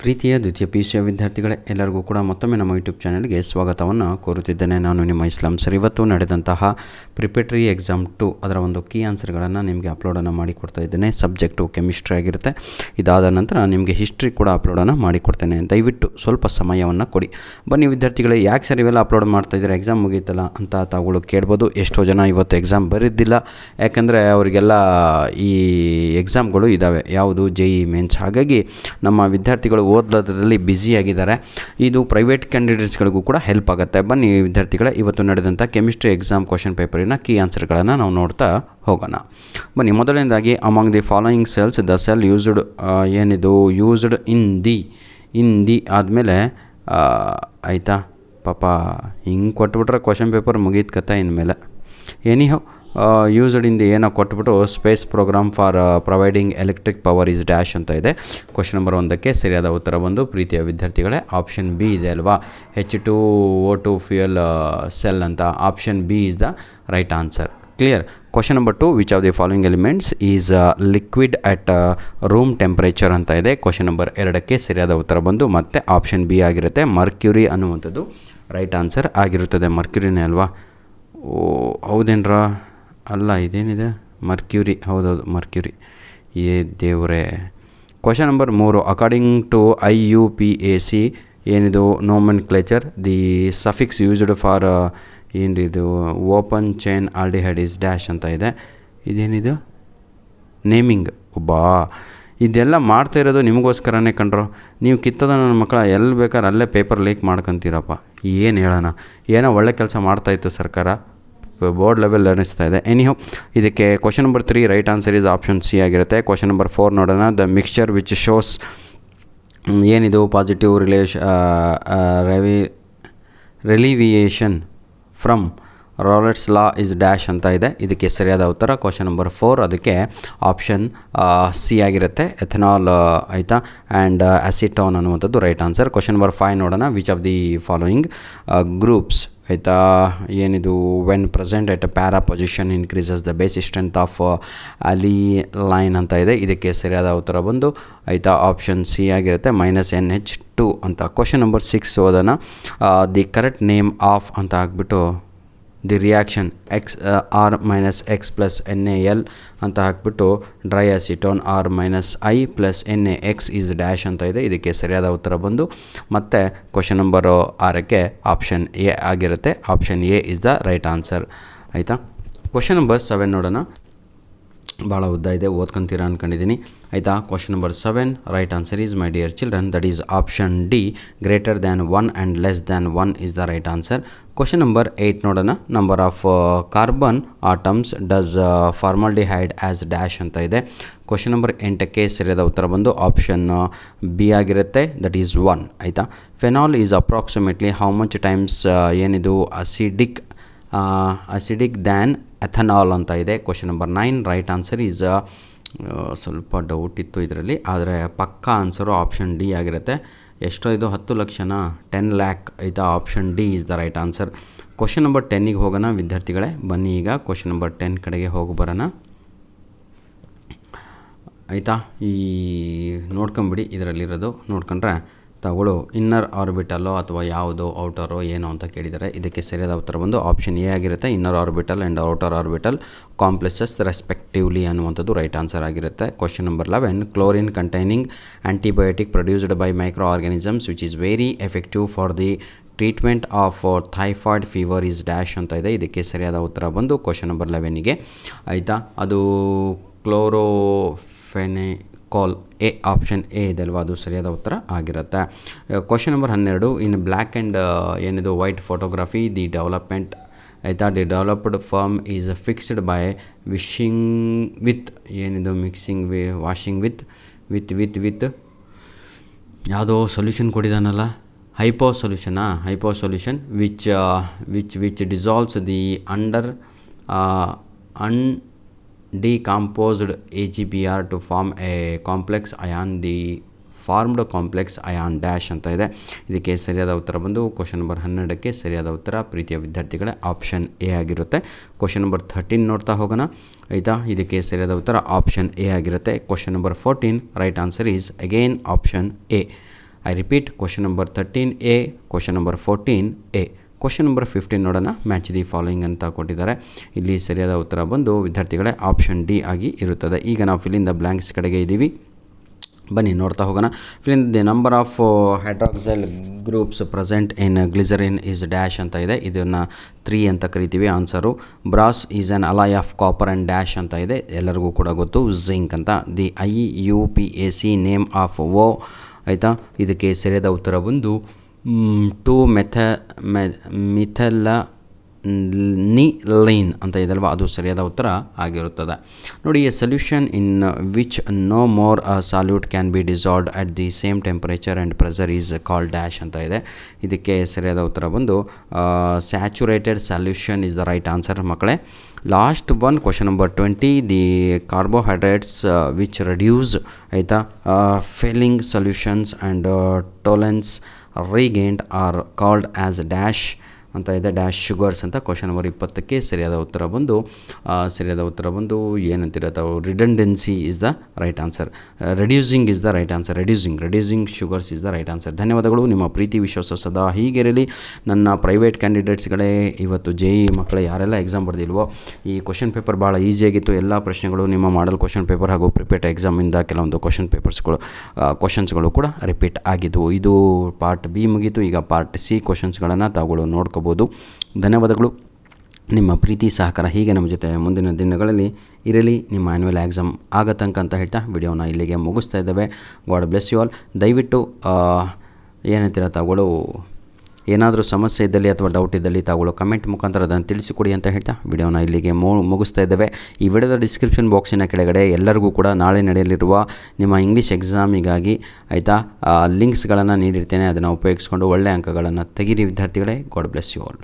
ಪ್ರೀತಿಯ ದ್ವಿತೀಯ PUC ವಿದ್ಯಾರ್ಥಿಗಳೇ, ಎಲ್ಲರಿಗೂ ಕೂಡ ಮತ್ತೊಮ್ಮೆ ನಮ್ಮ ಯೂಟ್ಯೂಬ್ ಚಾನಲ್ಗೆ ಸ್ವಾಗತವನ್ನು ಕೋರುತ್ತಿದ್ದೇನೆ. ನಾನು ನಿಮ್ಮ ಇಸ್ಲಾಂ ಸರ್. ಇವತ್ತು ನಡೆದಂತಹ ಪ್ರಿಪೇಟರಿ ಎಕ್ಸಾಮ್ 2 ಅದರ ಒಂದು ಕೀ ಆನ್ಸರ್ಗಳನ್ನು ನಿಮಗೆ ಅಪ್ಲೋಡನ್ನು ಮಾಡಿಕೊಡ್ತಾ ಇದ್ದೇನೆ. ಸಬ್ಜೆಕ್ಟು ಕೆಮಿಸ್ಟ್ರಿ ಆಗಿರುತ್ತೆ. ಇದಾದ ನಂತರ ನಿಮಗೆ ಹಿಸ್ಟ್ರಿ ಕೂಡ ಅಪ್ಲೋಡನ್ನು ಮಾಡಿಕೊಡ್ತೇನೆ. ದಯವಿಟ್ಟು ಸ್ವಲ್ಪ ಸಮಯವನ್ನು ಕೊಡಿ. ಬನ್ನಿ ವಿದ್ಯಾರ್ಥಿಗಳೇ, ಯಾಕೆ ಸರ್ ಇವೆಲ್ಲ ಅಪ್ಲೋಡ್ ಮಾಡ್ತಾಯಿದ್ದಾರೆ, ಎಕ್ಸಾಮ್ ಮುಗೀತಲ್ಲ ಅಂತ ತಾವುಗಳು ಕೇಳ್ಬೋದು. ಎಷ್ಟೋ ಜನ ಇವತ್ತು ಎಕ್ಸಾಮ್ ಬರೆದಿಲ್ಲ, ಯಾಕಂದರೆ ಅವರಿಗೆಲ್ಲ ಈ ಎಕ್ಸಾಮ್ಗಳು ಇದ್ದಾವೆ, ಯಾವುದು JEE ಮೇನ್ಸ್. ಹಾಗಾಗಿ ನಮ್ಮ ವಿದ್ಯಾರ್ಥಿಗಳು ಓದೋದ್ರಲ್ಲಿ ಬ್ಯುಸಿಯಾಗಿದ್ದಾರೆ. ಇದು ಪ್ರೈವೇಟ್ ಕ್ಯಾಂಡಿಡೇಟ್ಸ್ಗಳಿಗೂ ಕೂಡ ಹೆಲ್ಪ್ ಆಗುತ್ತೆ. ಬನ್ನಿ ವಿದ್ಯಾರ್ಥಿಗಳೇ, ಇವತ್ತು ನಡೆದಂಥ ಕೆಮಿಸ್ಟ್ರಿ ಎಕ್ಸಾಮ್ ಕ್ವಶನ್ ಪೇಪರಿನ ಕೀ ಆನ್ಸರ್ಗಳನ್ನು ನಾವು ನೋಡ್ತಾ ಹೋಗೋಣ. ಬನ್ನಿ, ಮೊದಲನೇದಾಗಿ among the following cells the cell used used in the ಆದಮೇಲೆ ಆಯಿತಾ ಪಾಪ ಹಿಂಗೆ ಕೊಟ್ಬಿಟ್ರೆ ಕ್ವಶನ್ ಪೇಪರ್ ಮುಗೀತು ಕತೆ ಇನ್ಮೇಲೆ. ಎನಿಹೌ ಯೂಸ್ಡ್ ಇನ್ ದಿ ಏನೋ ಕೊಟ್ಬಿಟ್ಟು space program for providing electric power is dash ಅಂತ ಇದೆ. ಕ್ವಶನ್ ನಂಬರ್ 1ಕ್ಕೆ ಸರಿಯಾದ ಉತ್ತರ ಬಂದು ಪ್ರೀತಿಯ ವಿದ್ಯಾರ್ಥಿಗಳೇ ಆಪ್ಷನ್ ಬಿ ಇದೆ ಅಲ್ವಾ, H2O2 ಫ್ಯೂಯಲ್ ಸೆಲ್ ಅಂತ. Option B is the right answer. Clear. Question number 2, which of the following elements is liquid at room temperature ಅಂತ ಇದೆ. ಕ್ವಶನ್ ನಂಬರ್ 2ಕ್ಕೆ ಸರಿಯಾದ ಉತ್ತರ ಬಂದು ಮತ್ತೆ ಆಪ್ಷನ್ ಬಿ ಆಗಿರುತ್ತೆ. ಮರ್ಕ್ಯುರಿ ಅನ್ನುವಂಥದ್ದು ರೈಟ್ ಆನ್ಸರ್ ಆಗಿರುತ್ತದೆ. ಮರ್ಕ್ಯುರಿನೇ ಅಲ್ವಾ? ಓ ಹೌದೇನ್ರ? ಅಲ್ಲ, ಇದೇನಿದೆ ಮರ್ಕ್ಯುರಿ. ಹೌದೌದು, ಮರ್ಕ್ಯುರಿ. ಏ ದೇವರೇ. Question number 3, according to IUPAC ಏನಿದು nomenclature the suffix used for ಏನಿದು open chain aldehyde is dash ಅಂತ ಇದೆ. ಇದೇನಿದು ನೇಮಿಂಗ್. ಒಬ್ಬಾ, ಇದೆಲ್ಲ ಮಾಡ್ತಾ ಇರೋದು ನಿಮಗೋಸ್ಕರನೇ ಕಂಡ್ರು. ನೀವು ಕಿತ್ತದ ನನ್ನ ಮಕ್ಕಳ ಎಲ್ಲಿ ಬೇಕಾದ್ರೆ ಅಲ್ಲೇ ಪೇಪರ್ ಲೀಕ್ ಮಾಡ್ಕೊತೀರಪ್ಪ. ಏನು ಹೇಳೋಣ, ಏನೋ ಒಳ್ಳೆ ಕೆಲಸ ಮಾಡ್ತಾಯಿತ್ತು ಸರ್ಕಾರ, ಬೋರ್ಡ್ ಲೆವೆಲ್ ಅನ್ನಿಸ್ತಾ ಇದೆ. ಎನಿಹೌ, ಇದಕ್ಕೆ question number 3 right answer is option C ಆಗಿರುತ್ತೆ. ಕ್ವಶನ್ ನಂಬರ್ 4 ನೋಡೋಣ. ದ ಮಿಕ್ಸ್ಚರ್ ವಿಚ್ ಶೋಸ್ ಏನಿದು positive deviation from Raoult's law is dash ಅಂತ ಇದೆ. ಇದಕ್ಕೆ ಸರಿಯಾದ ಉತ್ತರ ಕ್ವಶನ್ ನಂಬರ್ 4, ಅದಕ್ಕೆ ಆಪ್ಷನ್ ಸಿ ಆಗಿರುತ್ತೆ. ಎಥನಾಲ್ ಆಯಿತಾ ಆ್ಯಂಡ್ ಅಸಿಟೋನ್ ಅನ್ನುವಂಥದ್ದು ರೈಟ್ ಆನ್ಸರ್. ಕ್ವಶನ್ ನಂಬರ್ 5 ನೋಡೋಣ. Which of the following groups ಆಯಿತಾ ಏನಿದು when present at para position increases the basis strength of ಅಲಿಲೈನ್ ಅಂತ ಇದೆ. ಇದಕ್ಕೆ ಸರಿಯಾದ ಉತ್ತರ ಬಂದು ಆಯಿತಾ ಆಪ್ಷನ್ ಸಿ ಆಗಿರುತ್ತೆ, -NH2 ಅಂತ. ಕ್ವಶನ್ ನಂಬರ್ 6 ಓದೋಣ. ದಿ ಕರೆಕ್ಟ್ ನೇಮ್ ಆಫ್ ಅಂತ ಹಾಕ್ಬಿಟ್ಟು the reaction R-X plus NaL ಅಂತ ಹಾಕ್ಬಿಟ್ಟು dry acetone R-I plus NaX is dash ಅಂತ ಇದೆ. ಇದಕ್ಕೆ ಸರಿಯಾದ ಉತ್ತರ ಬಂದು ಮತ್ತೆ ಕ್ವಶನ್ ನಂಬರ್ 6ಕ್ಕೆ ಆಪ್ಷನ್ ಎ ಆಗಿರುತ್ತೆ. Option A is the right answer. ಆಯಿತಾ. ಕ್ವಶನ್ ನಂಬರ್ 7 ನೋಡೋಣ. ಭಾಳ ಉದ್ದ ಇದೆ, ಓದ್ಕೊಂತೀರಾ ಅಂದ್ಕೊಂಡಿದ್ದೀನಿ. ಆಯಿತಾ. Question number 7 right answer is, my dear children, that is option D, greater than 1 and less than 1 is the right answer. Question number 8 ನೋಡೋಣ. Number of carbon atoms does formaldehyde as dash ಅಂತ ಇದೆ. Question number 8ಕ್ಕೆ ಸರಿಯಾದ ಉತ್ತರ ಬಂದು option B ಆಗಿರುತ್ತೆ, that is 1. ಆಯಿತಾ. Phenol is approximately how much times ಏನಿದು ಅಸಿಡಿಕ್ ದ್ಯಾನ್ ಎಥನಾಲ್ ಅಂತ ಇದೆ. Question number 9 right answer is, ಸ್ವಲ್ಪ ಡೌಟ್ ಇತ್ತು ಇದರಲ್ಲಿ, ಆದರೆ ಪಕ್ಕಾ ಆನ್ಸರು ಆಪ್ಷನ್ ಡಿ ಆಗಿರುತ್ತೆ. ಎಷ್ಟೋ ಇದು 10 ಲಕ್ಷನ 10 ಲ್ಯಾಕ್. ಆಯಿತಾ. Option D is the right answer. Question number 10ಗೆ ಹೋಗೋಣ ವಿದ್ಯಾರ್ಥಿಗಳೇ. ಬನ್ನಿ ಈಗ ಕ್ವಶನ್ ನಂಬರ್ 10 ಕಡೆಗೆ ಹೋಗಿ ಬರೋಣ. ಆಯಿತಾ. ಈ ನೋಡ್ಕೊಂಬಿಡಿ, ಇದರಲ್ಲಿರೋದು ನೋಡ್ಕೊಂಡ್ರೆ ತಗೊಳ್ಳು. ಇನ್ನರ್ ಆರ್ಬಿಟಲ್ಲೋ ಅಥವಾ ಯಾವುದೋ ಔಟರೋ ಏನೋ ಅಂತ ಕೇಳಿದ್ದಾರೆ. ಇದಕ್ಕೆ ಸರಿಯಾದ ಉತ್ತರ ಬಂದು ಆಪ್ಷನ್ ಎ ಆಗಿರುತ್ತೆ. Inner orbital and outer orbital complexes respectively ಅನ್ನುವಂಥದ್ದು ರೈಟ್ ಆನ್ಸರ್ ಆಗಿರುತ್ತೆ. Question number 11, chlorine containing antibiotic produced by microorganisms which is very effective for the treatment of typhoid fever is dash ಅಂತ ಇದೆ. ಇದಕ್ಕೆ ಸರಿಯಾದ ಉತ್ತರ ಬಂದು question number 11ಗೆ ಆಯಿತಾ ಅದು ಕ್ಲೋರೋಫೆನಿಕಾಲ್ ಎ, ಆಪ್ಷನ್ ಎ ಇದೆ ಅಲ್ವಾ, ಅದು ಸರಿಯಾದ ಉತ್ತರ ಆಗಿರುತ್ತೆ. Question number 12, in black and ಏನಿದು ವೈಟ್ ಫೋಟೋಗ್ರಫಿ ದಿ ಡೆವಲಪ್ಮೆಂಟ್ ಆಯಿತಾ the developed film is fixed by washing with ಏನಿದು ವಾಷಿಂಗ್ ವಿತ್ ಯಾವುದೋ ಸೊಲ್ಯೂಷನ್ ಕೊಟ್ಟಿದ್ದಾನಲ್ಲ, hypo solution which dissolves the undecomposed AgBr to form a complex ion, the formed complex ion dash ಅಂತ ಇದೆ. ಇದಕ್ಕೆ ಸರಿಯಾದ ಉತ್ತರ ಬಂದು ಕ್ವಶನ್ ನಂಬರ್ 12ಕ್ಕೆ ಸರಿಯಾದ ಉತ್ತರ ಪ್ರೀತಿಯ ವಿದ್ಯಾರ್ಥಿಗಳೇ ಆಪ್ಷನ್ ಎ ಆಗಿರುತ್ತೆ. ಕ್ವಶನ್ ನಂಬರ್ 13 ನೋಡ್ತಾ ಹೋಗೋಣ. ಆಯಿತಾ. ಇದಕ್ಕೆ ಸರಿಯಾದ ಉತ್ತರ ಆಪ್ಷನ್ ಎ ಆಗಿರುತ್ತೆ. Question number 14 right answer is again option A. I repeat, question number 13A, question number 14A. Question number 15 ನೋಡೋಣ. ಮ್ಯಾಚ್ ದಿ ಫಾಲೋಯಿಂಗ್ ಅಂತ ಕೊಟ್ಟಿದ್ದಾರೆ. ಇಲ್ಲಿ ಸರಿಯಾದ ಉತ್ತರ ಬಂದು ವಿದ್ಯಾರ್ಥಿಗಳೇ ಆಪ್ಷನ್ ಡಿ ಆಗಿ ಇರುತ್ತದೆ. ಈಗ ನಾವು ಫಿಲ್ ಇನ್ ದ ಬ್ಲ್ಯಾಂಕ್ಸ್ ಕಡೆಗೆ ಇದ್ದೀವಿ. ಬನ್ನಿ ನೋಡ್ತಾ ಹೋಗೋಣ. Fill in the number of hydroxyl groups present in glycerin is dash ಅಂತ ಇದೆ. ಇದನ್ನು 3 ಅಂತ ಕರಿತೀವಿ. Answer brass is an alloy of copper and dash ಅಂತ ಇದೆ, ಎಲ್ಲರಿಗೂ ಕೂಡ ಗೊತ್ತು, ಜಿಂಕ್ ಅಂತ. The IUPAC name of O ಆಯಿತಾ. ಇದಕ್ಕೆ ಸರಿಯಾದ ಉತ್ತರ ಬಂದು 2-ಮೆಥೈಲನಿಲೀನ್ ಅಂತ ಇದಲ್ವ, ಅದು ಸರಿಯಾದ ಉತ್ತರ ಆಗಿರುತ್ತದೆ. ನೋಡಿ, a solution in which no more solute can be dissolved at the same temperature and pressure is called dash ಅಂತ ಇದೆ. ಇದಕ್ಕೆ ಸರಿಯಾದ ಉತ್ತರ ಬಂದು saturated solution is the right answer ಮಕ್ಕಳೇ. Last one, question number 20, the carbohydrates which reduce ಆಯಿತಾ Fehling solutions and Tollens regained are called as dash ಅಂತ ಇದೆ, ಡ್ಯಾಶ್ ಶುಗರ್ಸ್ ಅಂತ. ಕ್ವಶನ್ ನಂಬರ್ 20ಕ್ಕೆ ಸರಿಯಾದ ಉತ್ತರ ಬಂದು ಏನಂತೀರ ತಾವು, redundancy is the right answer. Reducing is the right answer. Reducing sugars is the right answer. ಧನ್ಯವಾದಗಳು. ನಿಮ್ಮ ಪ್ರೀತಿ ವಿಶ್ವಾಸ ಸದಾ ಹೀಗಿರಲಿ. ನನ್ನ ಪ್ರೈವೇಟ್ ಕ್ಯಾಂಡಿಡೇಟ್ಸ್ಗಳೇ, ಇವತ್ತು JEE ಮಕ್ಕಳೇ ಯಾರೆಲ್ಲ ಎಕ್ಸಾಮ್ ಬರೆದಿಲ್ವೋ, ಈ ಕ್ವಶನ್ ಪೇಪರ್ ಭಾಳ ಈಸಿಯಾಗಿತ್ತು. ಎಲ್ಲ ಪ್ರಶ್ನೆಗಳು ನಿಮ್ಮ ಮಾಡಲ್ ಕ್ವಶನ್ ಪೇಪರ್ ಹಾಗೂ ಪ್ರಿಪೇರ್ಡ್ ಎಕ್ಸಾಮಿಂದ ಕೆಲವೊಂದು ಕ್ವಶನ್ಸ್ಗಳು ಕೂಡ ರಿಪೀಟ್ ಆಗಿದ್ದವು. ಇದು ಪಾರ್ಟ್ B ಮುಗೀತು. ಈಗ ಪಾರ್ಟ್ C ಕ್ವಶನ್ಸ್ಗಳನ್ನು ತಾವುಗಳು ನೋಡ್ಕೋಬೋದು. ಧನ್ಯವಾದಗಳು. ನಿಮ್ಮ ಪ್ರೀತಿ ಸಹಕಾರ ಹೀಗೆ ನಮ್ಮ ಜೊತೆ ಮುಂದಿನ ದಿನಗಳಲ್ಲಿ ಇರಲಿ. ನಿಮ್ಮ ಆ್ಯನ್ಯುವಲ್ ಎಕ್ಸಾಮ್ ಆಗೋ ತನಕ ಅಂತ ಹೇಳ್ತಾ ವಿಡಿಯೋನ ಇಲ್ಲಿಗೆ ಮುಗಿಸ್ತಾ ಇದ್ದೇವೆ. God bless you all. ದಯವಿಟ್ಟು ಏನಂತೀರ ತಾವುಗಳು, ಏನಾದರೂ ಸಮಸ್ಯೆ ಇದ್ದಲ್ಲಿ ಅಥವಾ ಡೌಟ್ ಇದ್ದಲ್ಲಿ ತಾವುಗಳು ಕಮೆಂಟ್ ಮುಖಾಂತರ ಅದನ್ನು ತಿಳಿಸಿಕೊಡಿ ಅಂತ ಹೇಳ್ತಾ ವಿಡಿಯೋನ ಇಲ್ಲಿಗೆ ಮುಗಿಸ್ತಾ ಇದ್ದೇವೆ. ಈ ವಿಡಿಯೋದ ಡಿಸ್ಕ್ರಿಪ್ಷನ್ ಬಾಕ್ಸಿನ ಕೆಳಗಡೆ ಎಲ್ಲರಿಗೂ ಕೂಡ ನಾಳೆ ನಡೆಯಲಿರುವ ನಿಮ್ಮ ಇಂಗ್ಲೀಷ್ ಎಕ್ಸಾಮಿಗಾಗಿ ಆಯಿತಾ ಲಿಂಕ್ಸ್ಗಳನ್ನು ನೀಡಿರ್ತೇನೆ. ಅದನ್ನು ಉಪಯೋಗಿಸ್ಕೊಂಡು ಒಳ್ಳೆಯ ಅಂಕಗಳನ್ನು ತೆಗೀರಿ ವಿದ್ಯಾರ್ಥಿಗಳೇ. God bless you all.